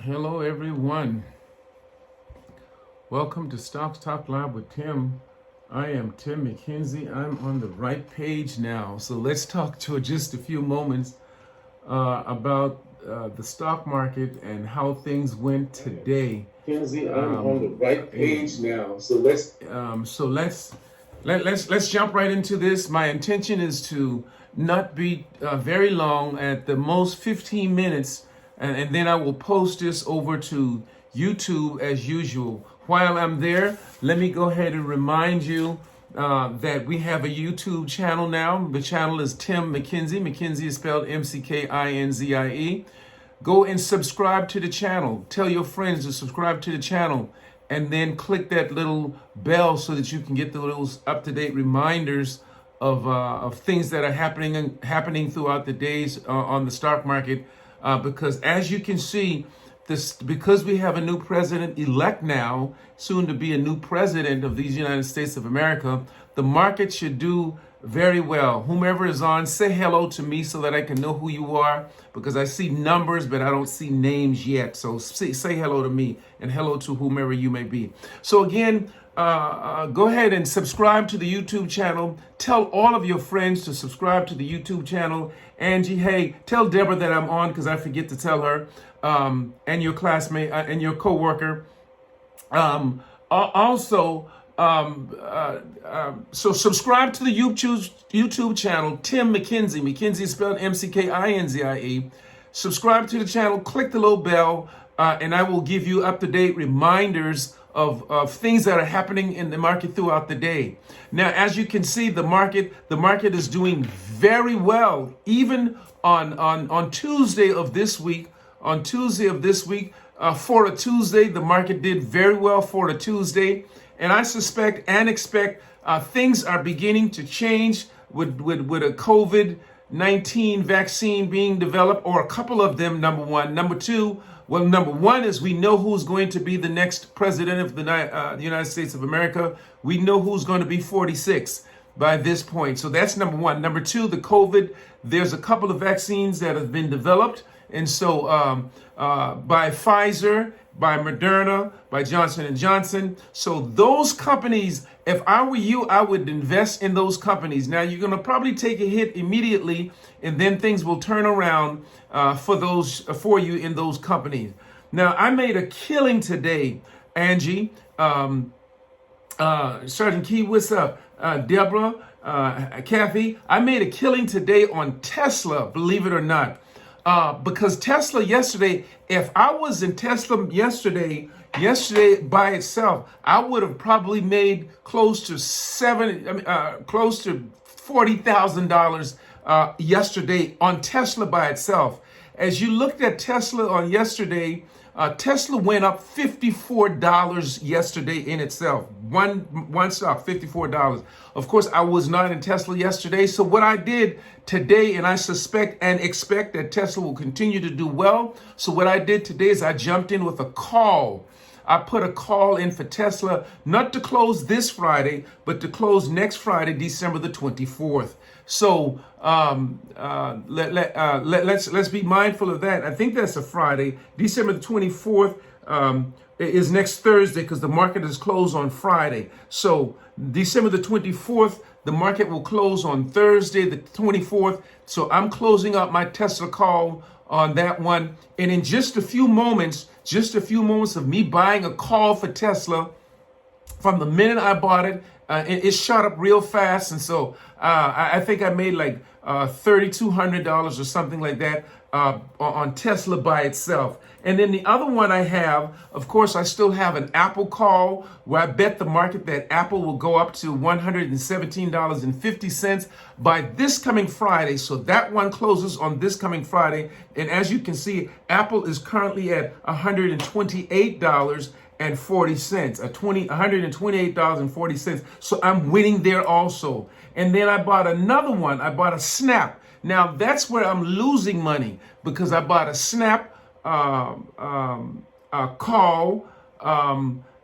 Hello, everyone. Welcome to Stocks Talk Live with Tim. I am Tim McKenzie. I'm on the right page now. So let's talk to just a few moments about the stock market and how things went today. McKenzie, I'm on the right page now. So let's jump right into this. My intention is to not be very long, at the most 15 minutes, and then I will post this over to YouTube as usual. While I'm there, let me go ahead and remind you that we have a YouTube channel now. The channel is Tim McKenzie. McKenzie is spelled McKinzie. Go and subscribe to the channel. Tell your friends to subscribe to the channel, and then click that little bell so that you can get those up-to-date reminders of things that are happening throughout the days on the stock market. Because as you can see, because we have a new president-elect now, soon to be a new president of these United States of America, the market should do very well. Whomever is on, say hello to me so that I can know who you are, because I see numbers, but I don't see names yet. So say hello to me, and hello to whomever you may be. So again, go ahead and subscribe to the YouTube channel. Tell all of your friends to subscribe to the YouTube channel. Angie, hey, tell Deborah that I'm on, because I forget to tell her, and your classmate and your coworker. So subscribe to the YouTube channel, Tim McKenzie. McKenzie is spelled McKinzie. Subscribe to the channel, click the little bell, and I will give you up-to-date reminders of things that are happening in the market throughout the day. Now, as you can see, the market is doing very well. Even on Tuesday of this week, for a Tuesday, the market did very well for a Tuesday. And I suspect and expect things are beginning to change with a COVID-19 vaccine being developed, or a couple of them, number one. Number two, well, number one is we know who's going to be the next president of the United States of America. We know who's going to be 46 by this point. So that's number one. Number two, the COVID, there's a couple of vaccines that have been developed. And so by Pfizer, by Moderna, by Johnson & Johnson. So those companies, if I were you, I would invest in those companies. Now, you're going to probably take a hit immediately, and then things will turn around for you in those companies. Now, I made a killing today, Angie. Sergeant Key, what's up? Deborah, Kathy, I made a killing today on Tesla, believe it or not. Because Tesla yesterday, if I was in Tesla yesterday by itself, I would have probably made close to $40,000 yesterday on Tesla by itself. As you looked at Tesla on yesterday, Tesla went up $54 yesterday in itself. One stock, $54. Of course, I was not in Tesla yesterday. So what I did today, and I suspect and expect that Tesla will continue to do well. So what I did today is I jumped in with a call. I put a call in for Tesla, not to close this Friday, but to close next Friday, December the 24th. So let's be mindful of that. I think that's a Friday. December the 24th is next Thursday, because the market is closed on Friday. So December the 24th, the market will close on Thursday the 24th. So I'm closing up my Tesla call on that one. And in just a few moments of me buying a call for Tesla, from the minute I bought it, it shot up real fast. And so I think I made like $3,200 or something like that on Tesla by itself. And then the other one I have, of course, I still have an Apple call where I bet the market that Apple will go up to $117.50 by this coming Friday. So that one closes on this coming Friday. And as you can see, Apple is currently at $128.40, $128.40. So I'm winning there also. And then I bought another one. I bought a Snap. Now that's where I'm losing money, because I bought a Snap call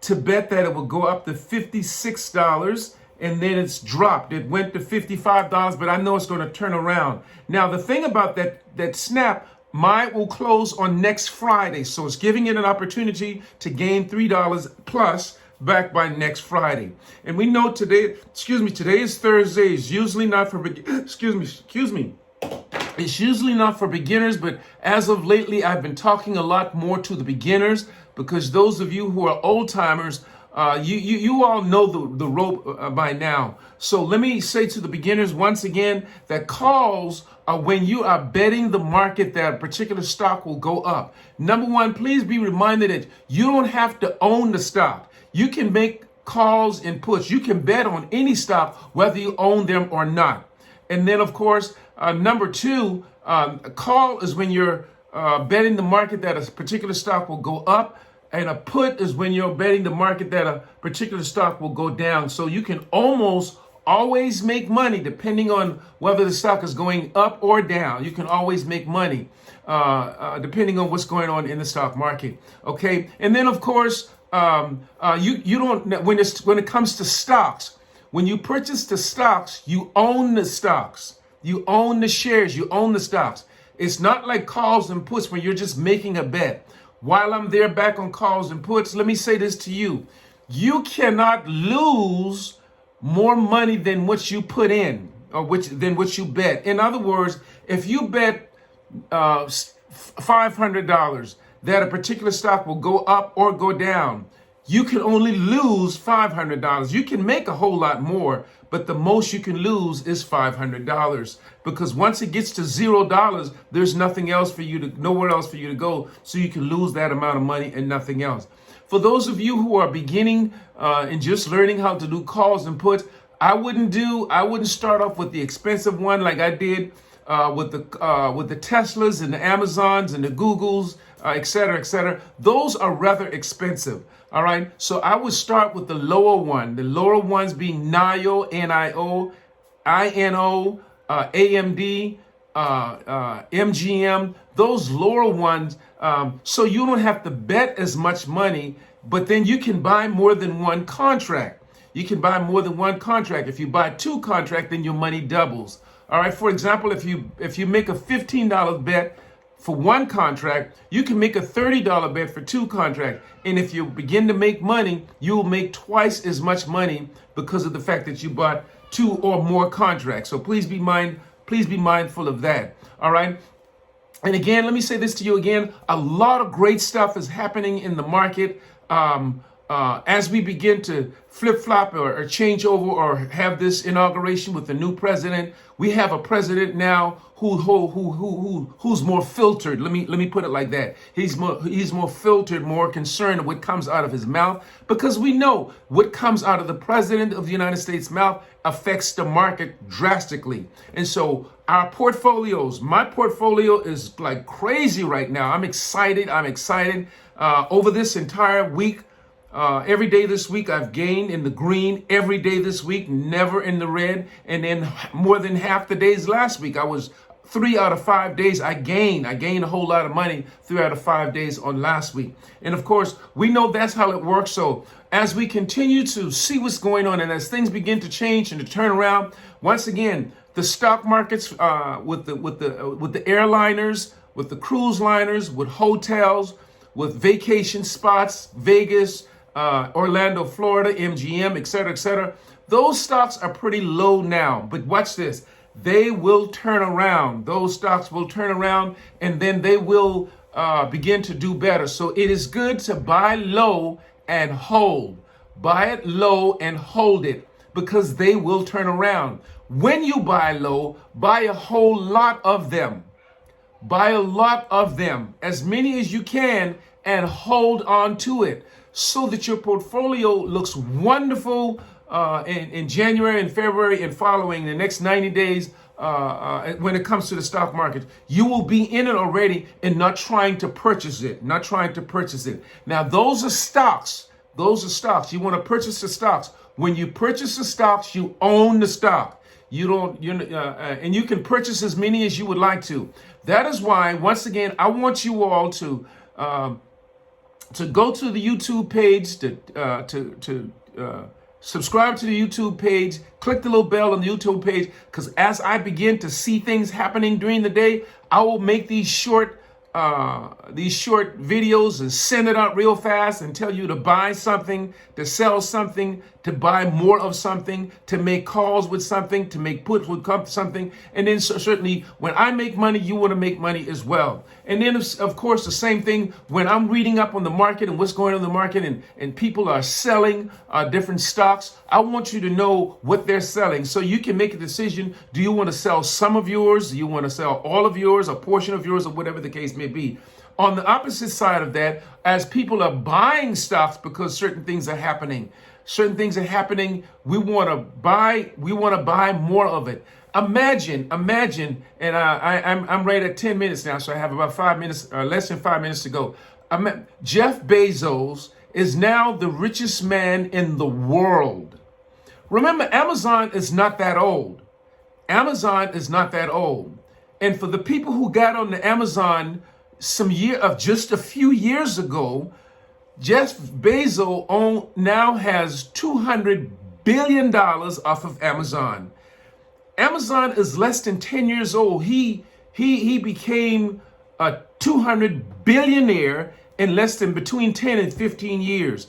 to bet that it would go up to $56, and then it's dropped. It went to $55, but I know it's going to turn around. Now the thing about that Snap, Mine will close on next Friday. So it's giving it an opportunity to gain $3 plus back by next Friday. And we know today is Thursday. It's usually not for, It's usually not for beginners, but as of lately, I've been talking a lot more to the beginners because those of you who are old timers, you all know the rope by now. So let me say to the beginners once again that calls are when you are betting the market that a particular stock will go up. Number one, please be reminded that you don't have to own the stock. You can make calls and puts. You can bet on any stock, whether you own them or not. And then, of course, number two, a call is when you're betting the market that a particular stock will go up. And a put is when you're betting the market that a particular stock will go down. So you can almost always make money depending on whether the stock is going up or down. You can always make money depending on what's going on in the stock market. Okay. And then, of course, you don't, when it comes to stocks, when you purchase the stocks, you own the stocks. You own the shares. You own the stocks. It's not like calls and puts where you're just making a bet. While I'm there back on calls and puts, let me say this to you. You cannot lose more money than what you put in or than what you bet. In other words, if you bet $500 that a particular stock will go up or go down, you can only lose $500. You can make a whole lot more, but the most you can lose is $500 because once it gets to $0, there's nowhere else for you to go. So you can lose that amount of money and nothing else. For those of you who are beginning and just learning how to do calls and puts, I wouldn't start off with the expensive one like I did with the Teslas and the Amazons and the Googles, et cetera, et cetera. Those are rather expensive. All right. So I would start with the lower one, the lower ones being NIO, NIO, INO, AMD, MGM, those lower ones. So you don't have to bet as much money, but then you can buy more than one contract. You can buy more than one contract. If you buy two contracts, then your money doubles. All right. For example, if you make a $15 bet for one contract, you can make a $30 bet for two contracts. And if you begin to make money, you will make twice as much money because of the fact that you bought two or more contracts. So please be mindful of that. All right. And again, let me say this to you again. A lot of great stuff is happening in the market. As we begin to flip-flop or change over or have this inauguration with the new president, we have a president now who's more filtered. Let me put it like that. He's more filtered, more concerned with what comes out of his mouth, because we know what comes out of the president of the United States' mouth affects the market drastically. And so our portfolios, my portfolio is like crazy right now. I'm excited. Over this entire week. Every day this week, I've gained in the green. Every day this week, never in the red. And then more than half the days last week, I was 3 out of 5 days. I gained a whole lot of money 3 out of 5 days on last week. And of course, we know that's how it works. So as we continue to see what's going on and as things begin to change and to turn around, once again, the stock markets with the airliners, with the cruise liners, with hotels, with vacation spots, Vegas, Orlando, Florida, MGM, et cetera, those stocks are pretty low now. But watch this. They will turn around. Those stocks will turn around and then they will begin to do better. So it is good to buy low and hold. Buy it low and hold it because they will turn around. When you buy low, buy a whole lot of them. Buy a lot of them, as many as you can, and hold on to it so that your portfolio looks wonderful in January and February and following the next 90 days when it comes to the stock market. You will be in it already and not trying to purchase it, Now, those are stocks. You want to purchase the stocks. When you purchase the stocks, you own the stock. And you can purchase as many as you would like to. That is why, once again, I want you all to go to the YouTube page, to subscribe to the YouTube page, click the little bell on the YouTube page, because as I begin to see things happening during the day, I will make these short these short videos and send it out real fast and tell you to buy something, to sell something, to buy more of something, to make calls with something, to make puts with something. And then certainly when I make money, you want to make money as well. And then of course the same thing when I'm reading up on the market and what's going on in the market and people are selling different stocks. I want you to know what they're selling so you can make a decision. Do you want to sell some of yours? Do you want to sell all of yours, a portion of yours, or whatever the case may be? On the opposite side of that, as people are buying stocks because certain things are happening, we want to buy more of it. Imagine, and I'm right at 10 minutes now, so I have about 5 minutes, or less than 5 minutes to go. Jeff Bezos is now the richest man in the world. Remember, Amazon is not that old. And for the people who got on the Amazon just a few years ago, Jeff Bezos now has $200 billion off of Amazon. Amazon is less than 10 years old. He became a 200 billionaire in less than between 10 and 15 years.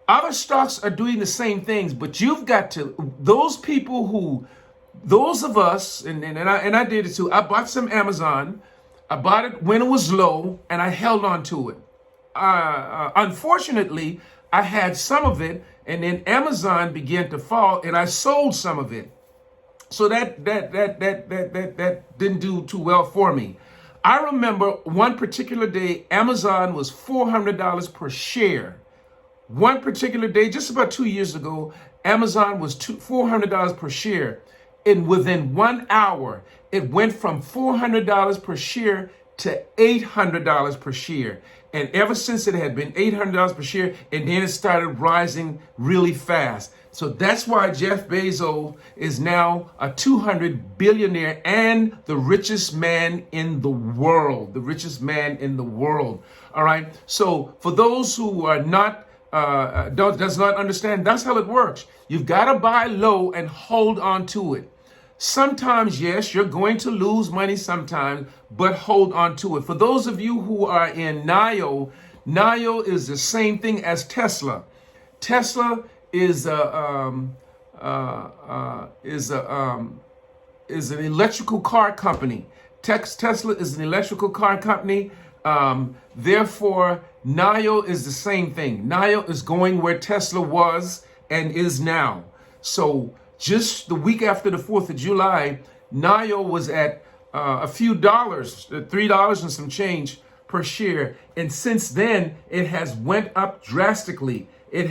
Other stocks are doing the same things, but you've got to, those of us, and I did it too. I bought some Amazon. I bought it when it was low, and I held on to it. Unfortunately, I had some of it, and then Amazon began to fall, and I sold some of it. So that didn't do too well for me. I remember one particular day, Amazon was $400 per share. One particular day, just about 2 years ago, Amazon was $400 per share. And within 1 hour, it went from $400 per share to $800 per share. And ever since it had been $800 per share, and then it started rising really fast. So that's why Jeff Bezos is now a 200 billionaire and the richest man in the world. All right. So for those who are not does not understand, that's how it works. You've got to buy low and hold on to it. Sometimes, yes, you're going to lose money sometimes, but hold on to it. For those of you who are in NIO is the same thing as Tesla. Tesla is an electrical car company. Tesla is an electrical car company. Therefore, NIO is the same thing. NIO is going where Tesla was and is now. So just the week after the 4th of July, NIO was at a few dollars, $3 and some change per share. And since then, it has went up drastically. And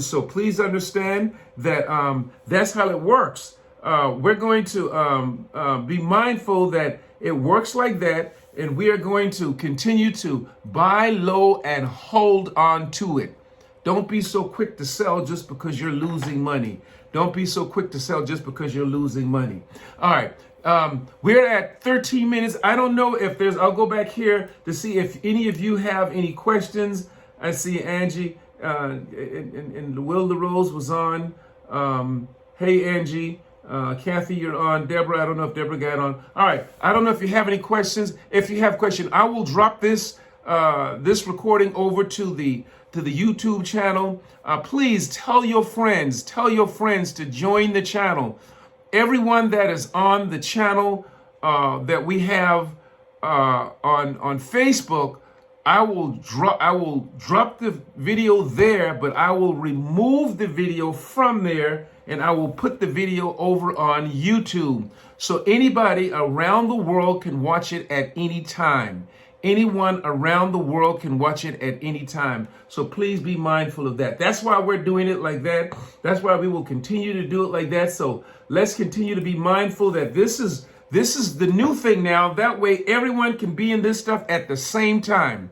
so please understand that that's how it works. We're going to be mindful that it works like that. And we are going to continue to buy low and hold on to it. Don't be so quick to sell just because you're losing money. All right. We're at 13 minutes. I don't know if I'll go back here to see if any of you have any questions. I see Angie and Will LaRose was on. Hey, Angie. Kathy, you're on. Deborah, I don't know if Deborah got on. All right. I don't know if you have any questions. If you have questions, I will drop this recording over to the YouTube channel. Please tell your friends to join the channel. Everyone that is on the channel that we have on Facebook, I will drop the video there, but I will remove the video from there and I will put the video over on YouTube. So anybody around the world can watch it at any time. Anyone around the world can watch it at any time. So please be mindful of that. That's why we're doing it like that. That's why we will continue to do it like that. So let's continue to be mindful that this is the new thing now. That way everyone can be in this stuff at the same time.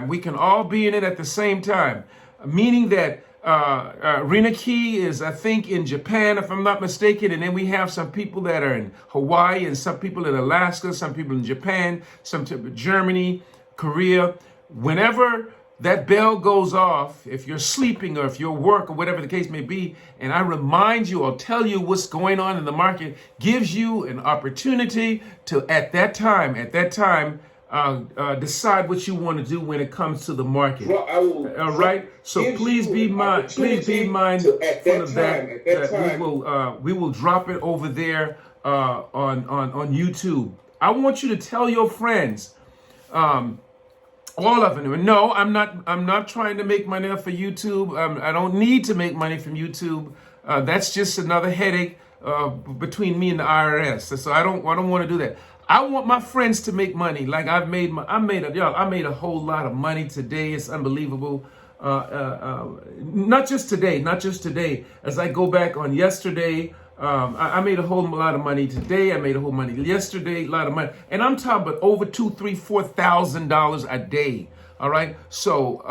We can all be in it at the same time. Meaning that Rena Key is, I think, in Japan, if I'm not mistaken. And then we have some people that are in Hawaii and some people in Alaska, some people in Japan, some people in Germany, Korea. Whenever that bell goes off, if you're sleeping or if you're at work or whatever the case may be, and I remind you or tell you what's going on in the market, gives you an opportunity to, at that time, decide what you want to do when it comes to the market. Well, I will. All right. So please be mindful of that. We will drop it over there on YouTube. I want you to tell your friends. All of them. No, I'm not trying to make money off of YouTube. I don't need to make money from YouTube. That's just another headache between me and the IRS. So I don't want to do that. I want my friends to make money. Like I made a whole lot of money today. It's unbelievable. Not just today. As I go back on yesterday, I made a whole lot of money today. I made a whole money yesterday, a lot of money. And I'm talking about over $2,000, $3,000, $4,000 a day. All right. So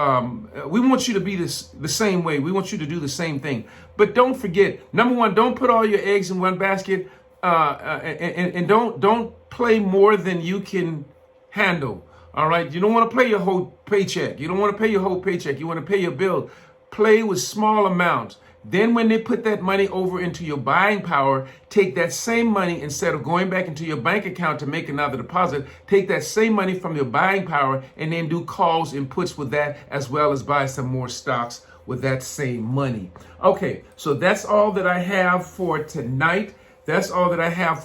we want you to be the same way. We want you to do the same thing. But don't forget, number one, don't put all your eggs in one basket. And don't play more than you can handle. All right. You don't want to play your whole paycheck. You want to pay your bill. Play with small amounts. Then when they put that money over into your buying power, take that same money, instead of going back into your bank account to make another deposit, take that same money from your buying power and then do calls and puts with that, as well as buy some more stocks with that same money. Okay, so that's all that I have for tonight. That's all that I have